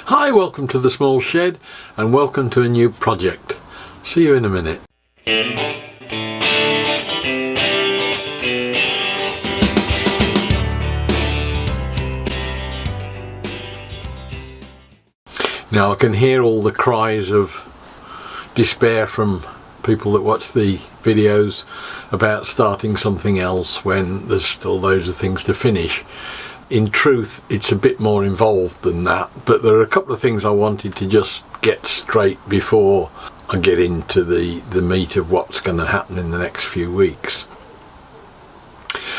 Hi, welcome to the small shed and welcome to a new project. See you in a minute. Now I can hear all the cries of despair from people that watch the videos about starting something else when there's still loads of things to finish. In truth, it's a bit more involved than that, but there are a couple of things I wanted to just get straight before I get into the meat of what's going to happen in the next few weeks.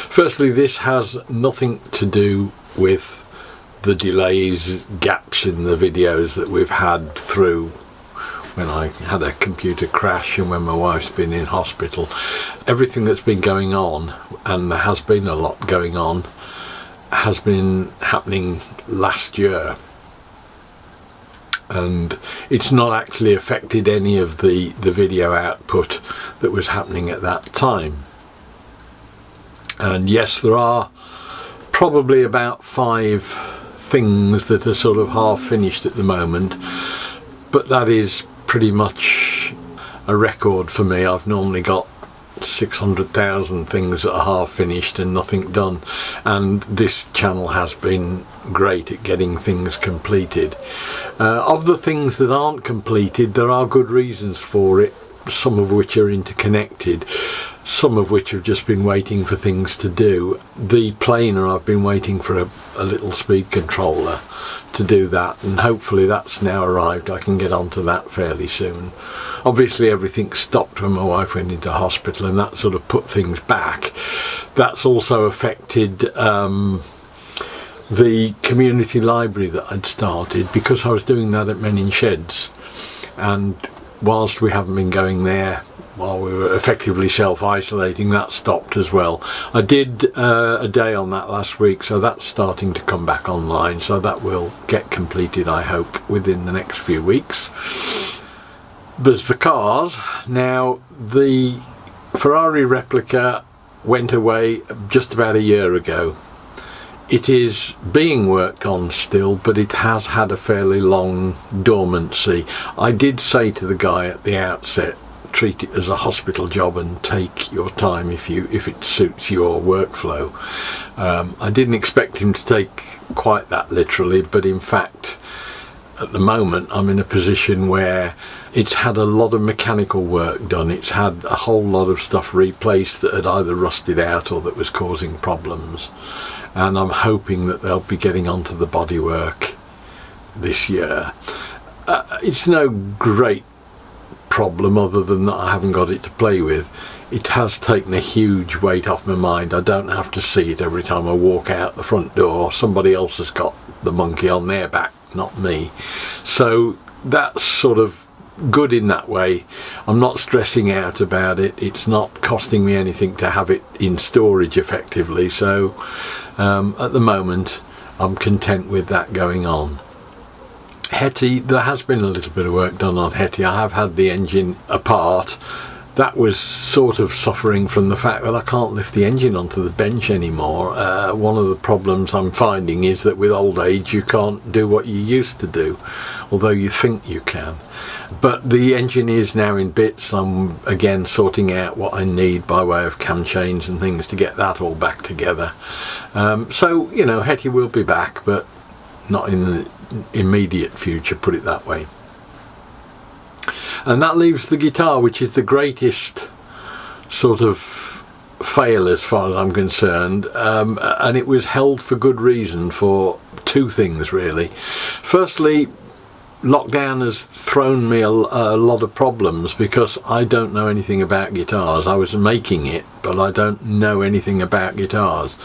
Firstly, this has nothing to do with the delays, gaps in the videos that we've had through when I had a computer crash and when my wife's been in hospital. Everything that's been going on, and there has been a lot going on, has been happening last year, and it's not actually affected any of the video output that was happening at that time. And yes, there are probably about 5 things that are sort of half finished at the moment, but that is pretty much a record for me. I've normally got 600,000 things that are half finished and nothing done, and this channel has been great at getting things completed. Of the things that aren't completed, there are good reasons for it, some of which are interconnected, some of which have just been waiting for things to do. The planer, I've been waiting for a little speed controller to do that, and hopefully that's now arrived. I can get onto that fairly soon. Obviously everything stopped when my wife went into hospital, and that sort of put things back. That's also affected the community library that I'd started, because I was doing that at Men in Sheds, and whilst we haven't been going there while we were effectively self-isolating, that stopped as well. I did a day on that last week, so that's starting to come back online, so that will get completed, I hope, within the next few weeks. There's the cars. Now, the Ferrari replica went away just about a year ago. It is being worked on still, but it has had a fairly long dormancy. I did say to the guy at the outset, treat it as a hospital job and take your time if it suits your workflow. I didn't expect him to take quite that literally, but in fact at the moment I'm in a position where it's had a lot of mechanical work done. It's had a whole lot of stuff replaced that had either rusted out or that was causing problems, and I'm hoping that they'll be getting onto the bodywork this year. It's no great problem other than that I haven't got it to play with. It has taken a huge weight off my mind. I don't have to see it every time I walk out the front door. Somebody else has got the monkey on their back, not me. So that's sort of good in that way. I'm not stressing out about it. It's not costing me anything to have it in storage effectively, so at the moment I'm content with that going on. Hetty, there has been a little bit of work done on Hetty. I have had the engine apart. That was sort of suffering from the fact that I can't lift the engine onto the bench anymore. One of the problems I'm finding is that with old age you can't do what you used to do, although you think you can. But the engine is now in bits. I'm again sorting out what I need by way of cam chains and things to get that all back together. So, you know, Hetty will be back, but not in the immediate future, put it that way. And that leaves the guitar, which is the greatest sort of fail as far as I'm concerned, and it was held for good reason, for 2 things really. Firstly, lockdown has thrown me a lot of problems because I don't know anything about guitars. I was making it, but I don't know anything about guitars.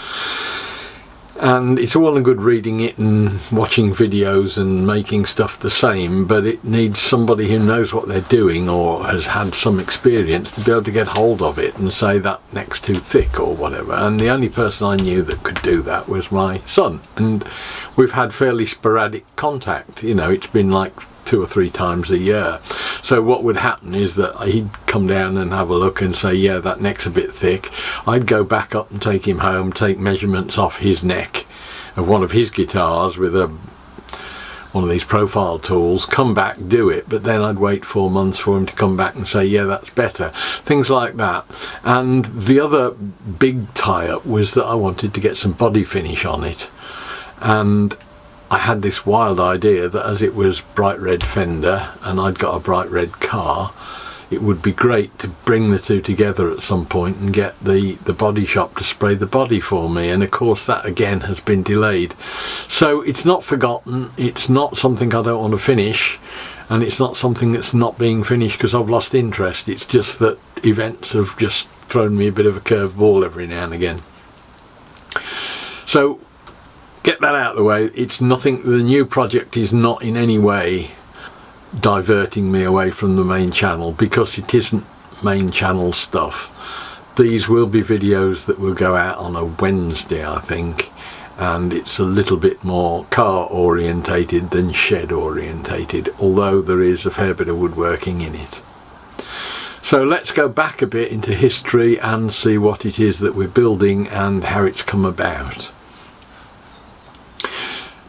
And it's all and good reading it and watching videos and making stuff the same, but it needs somebody who knows what they're doing or has had some experience to be able to get hold of it and say that neck's too thick or whatever. And the only person I knew that could do that was my son, and we've had fairly sporadic contact. You know, it's been like 2 or 3 times a year. So what would happen is that he'd come down and have a look and say, yeah, that neck's a bit thick. I'd go back up and take him home, take measurements off his neck of one of his guitars with a one of these profile tools, come back, do it, but then I'd wait 4 months for him to come back and say, yeah, that's better. Things like that. And the other big tie-up was that I wanted to get some body finish on it. And I had this wild idea that as it was bright red fender and I'd got a bright red car, it would be great to bring the two together at some point and get the body shop to spray the body for me. And of course that again has been delayed. So it's not forgotten, it's not something I don't want to finish, and it's not something that's not being finished because I've lost interest. It's just that events have just thrown me a bit of a curved ball every now and again. So get that out of the way. It's nothing, the new project is not in any way diverting me away from the main channel, because it isn't main channel stuff. These will be videos that will go out on a Wednesday, I think, and it's a little bit more car orientated than shed orientated, although there is a fair bit of woodworking in it. So let's go back a bit into history and see what it is that we're building and how it's come about.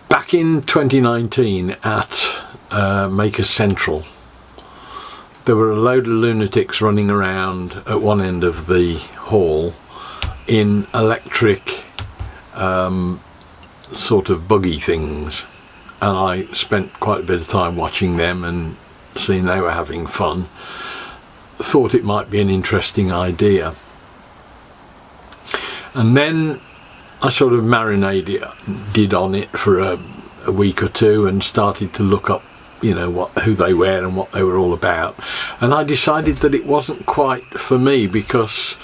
Back in 2019 at Maker Central, there were a load of lunatics running around at one end of the hall in electric sort of buggy things, and I spent quite a bit of time watching them and seeing they were having fun. Thought it might be an interesting idea, and then I sort of marinated on it for a week or two and started to look up, you know, who they were and what they were all about, and I decided that it wasn't quite for me, because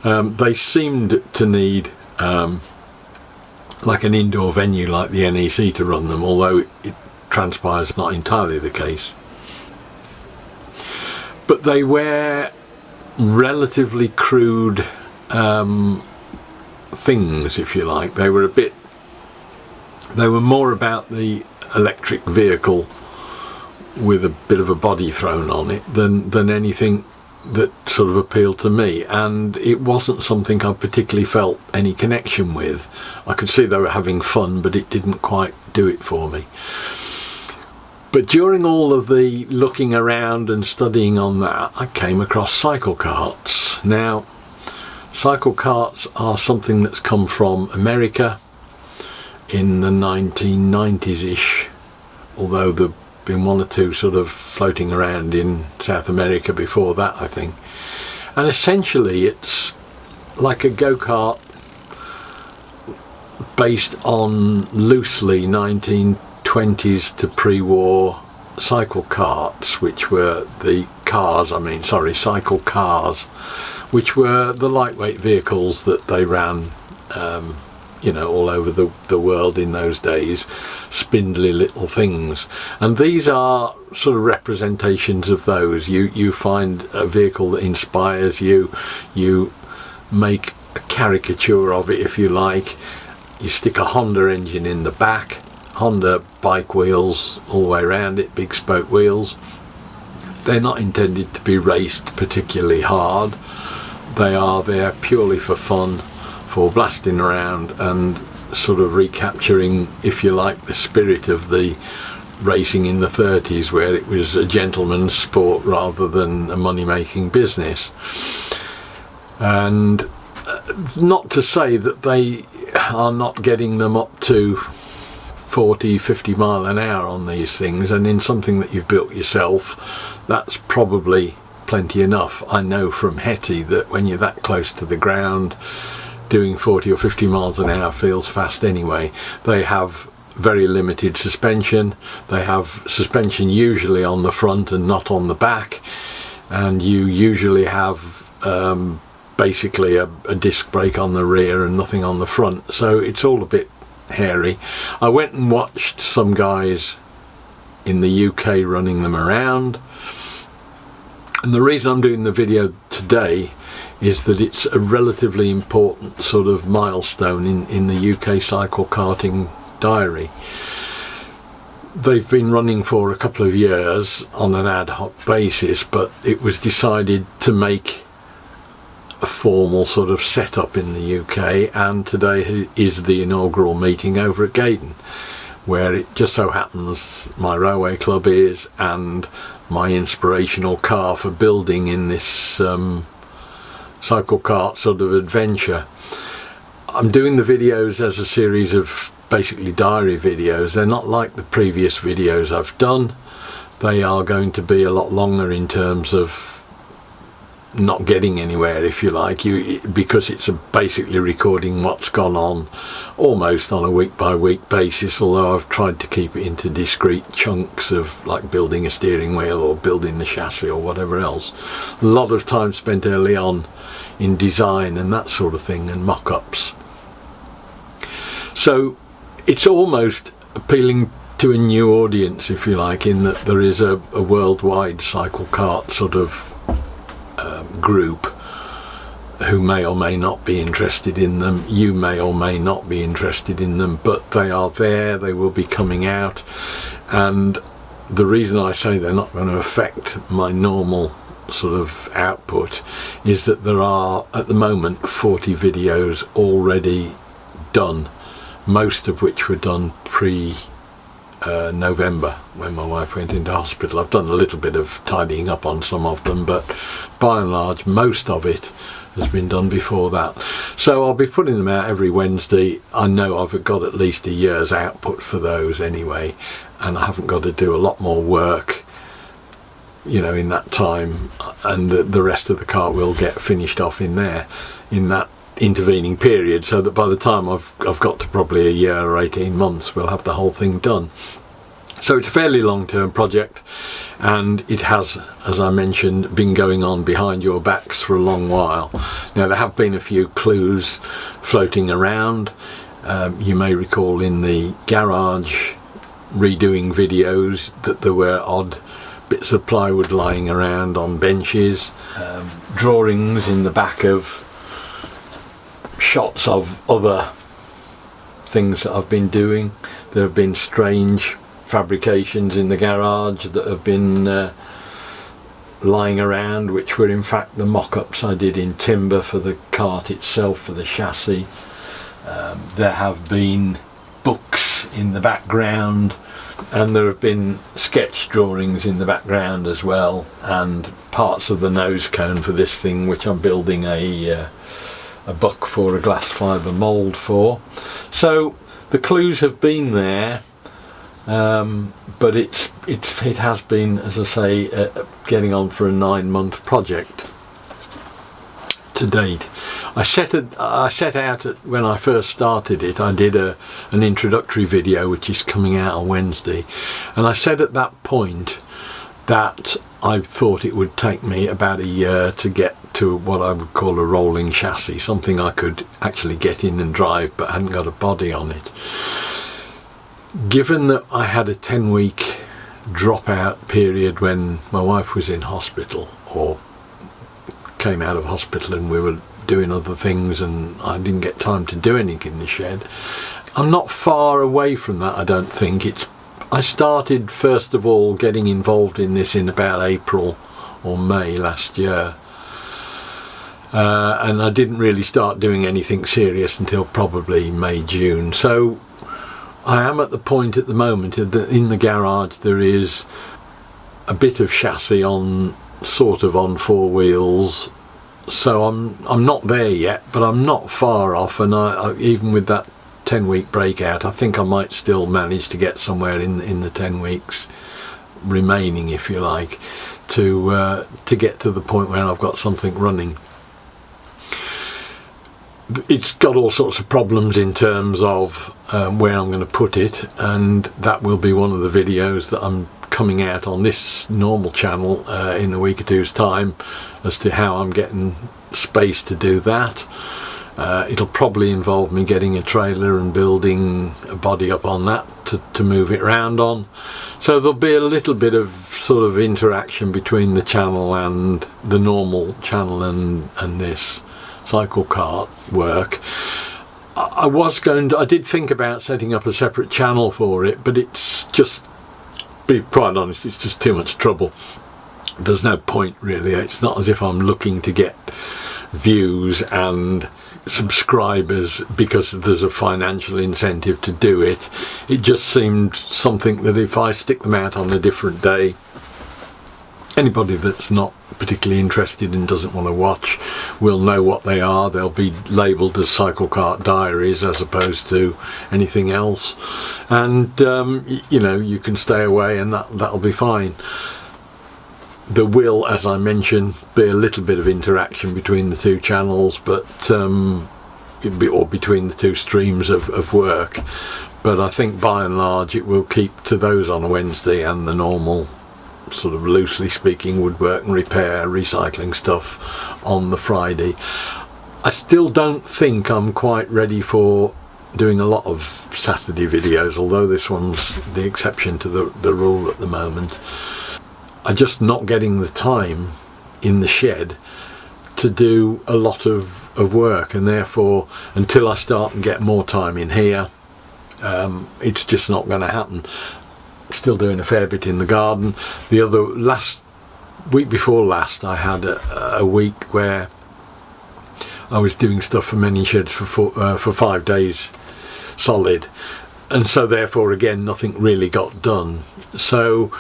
they seemed to need like an indoor venue like the NEC to run them, although it transpires not entirely the case. But they were relatively crude things, if you like. They were more about the electric vehicle with a bit of a body thrown on it than anything that sort of appealed to me, and it wasn't something I particularly felt any connection with. I could see they were having fun, but it didn't quite do it for me. But during all of the looking around and studying on that, I came across cycle karts. Now, cycle karts are something that's come from America in the 1990s-ish, although there've been one or two sort of floating around in South America before that, I think. And essentially it's like a go-kart based on loosely 1920s to pre-war cycle karts, which were the cars, cycle cars, which were the lightweight vehicles that they ran you know, all over the world in those days, spindly little things. And these are sort of representations of those. You find a vehicle that inspires you, you make a caricature of it, if you like, you stick a Honda engine in the back, Honda bike wheels all the way around it, big spoke wheels. They're not intended to be raced particularly hard. They are there purely for fun, for blasting around and sort of recapturing, if you like, the spirit of the racing in the 30s, where it was a gentleman's sport rather than a money-making business. And not to say that they are not getting them up to 40-50 mile an hour on these things, and in something that you've built yourself, that's probably plenty enough. I know from Hetty that when you're that close to the ground, doing 40 or 50 miles an hour feels fast anyway. They have very limited suspension. They have suspension usually on the front and not on the back, and you usually have basically a disc brake on the rear and nothing on the front, so it's all a bit hairy. I went and watched some guys in the UK running them around, and the reason I'm doing the video today is that it's a relatively important sort of milestone in the UK cycle karting diary. They've been running for a couple of years on an ad hoc basis, but it was decided to make a formal sort of setup in the UK, and today is the inaugural meeting over at Gaydon, where it just so happens my railway club is, and my inspirational car for building in this cycle kart sort of adventure. I'm doing the videos as a series of basically diary videos. They're not like the previous videos I've done. They are going to be a lot longer in terms of not getting anywhere, if you like, because it's basically recording what's gone on almost on a week by week basis, although I've tried to keep it into discrete chunks of like building a steering wheel or building the chassis or whatever else. A lot of time spent early on in design and that sort of thing, and mock-ups. So it's almost appealing to a new audience, if you like, in that there is a worldwide cycle kart sort of group who may or may not be interested in them. You may or may not be interested in them, but they are there, they will be coming out, and the reason I say they're not going to affect my normal sort of output is that there are at the moment 40 videos already done, most of which were done November when my wife went into hospital. I've done a little bit of tidying up on some of them, but by and large most of it has been done before that. So I'll be putting them out every Wednesday. I know I've got at least a year's output for those anyway, and I haven't got to do a lot more work, you know, in that time, and the rest of the kart will get finished off in there in that intervening period, so that by the time I've got to probably a year or 18 months we'll have the whole thing done. So it's a fairly long-term project, and it has, as I mentioned, been going on behind your backs for a long while. Now there have been a few clues floating around. You may recall in the garage redoing videos that there were odd bits of plywood lying around on benches, drawings in the back of shots of other things that I've been doing. There have been strange fabrications in the garage that have been lying around, which were in fact the mock-ups I did in timber for the kart itself, for the chassis. There have been books in the background, and there have been sketch drawings in the background as well, and parts of the nose cone for this thing, which I'm building a buck for a glass fibre mould for. So the clues have been there, but it has been, as I say, getting on for a 9-month project to date. I set out when I first started it, I did an introductory video which is coming out on Wednesday, and I said at that point that I thought it would take me about a year to get to what I would call a rolling chassis, something I could actually get in and drive but hadn't got a body on it. Given that I had a 10-week dropout period when my wife was in hospital, or came out of hospital, and we were doing other things and I didn't get time to do anything in the shed, I'm not far away from that, I don't think. I started first of all getting involved in this in about April or May last year, and I didn't really start doing anything serious until probably May, June. So I am at the point at the moment that in the garage there is a bit of chassis on, sort of on 4 wheels. So I'm not there yet, but I'm not far off, and I even with that 10-week breakout, I think I might still manage to get somewhere in the 10 weeks remaining, if you like, to get to the point where I've got something running. It's got all sorts of problems in terms of where I'm going to put it, and that will be one of the videos that I'm coming out on this normal channel in a week or two's time, as to how I'm getting space to do that. It'll probably involve me getting a trailer and building a body up on that to move it around on. So there'll be a little bit of sort of interaction between the channel and the normal channel and this cycle kart work. I did think about setting up a separate channel for it, but it's just, to be quite honest, it's just too much trouble. There's no point really. It's not as if I'm looking to get views and subscribers because there's a financial incentive to do it. It just seemed something that if I stick them out on a different day, anybody that's not particularly interested and doesn't want to watch will know what they are. They'll be labelled as Cycle Kart Diaries as opposed to anything else, and you know, you can stay away and that'll be fine. There will, as I mentioned, be a little bit of interaction between the two channels, but or between the two streams of work, but I think by and large it will keep to those on a Wednesday and the normal sort of, loosely speaking, woodwork and repair, recycling stuff on the Friday. I still don't think I'm quite ready for doing a lot of Saturday videos, although this one's the exception to the rule at the moment. I'm just not getting the time in the shed to do a lot of work, and therefore until I start and get more time in here, it's just not going to happen. Still doing a fair bit in the garden. The week before last I had a week where I was doing stuff for many sheds for 5 days solid, and so therefore again nothing really got done. So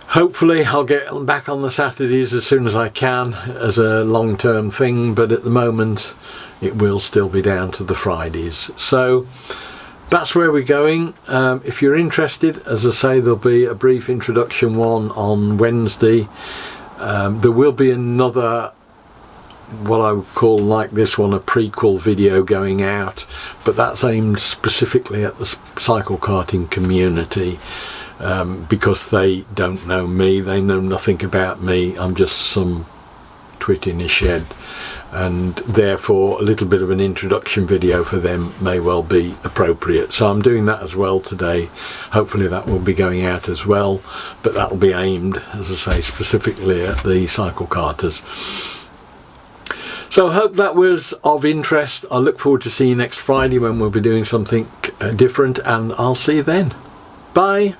hopefully I'll get back on the Saturdays as soon as I can as a long-term thing, but at the moment it will still be down to the Fridays. So that's where we're going. If you're interested, as I say, there'll be a brief introduction one on Wednesday. There will be another, what I would call, like this one, a prequel video going out, but that's aimed specifically at the cycle karting community, because they don't know me, they know nothing about me. I'm just some twit in a shed, and therefore a little bit of an introduction video for them may well be appropriate. So I'm doing that as well today. Hopefully that will be going out as well, but that will be aimed, as I say, specifically at the cycle karters. So I hope that was of interest. I look forward to seeing you next Friday when we'll be doing something different, and I'll see you then. Bye.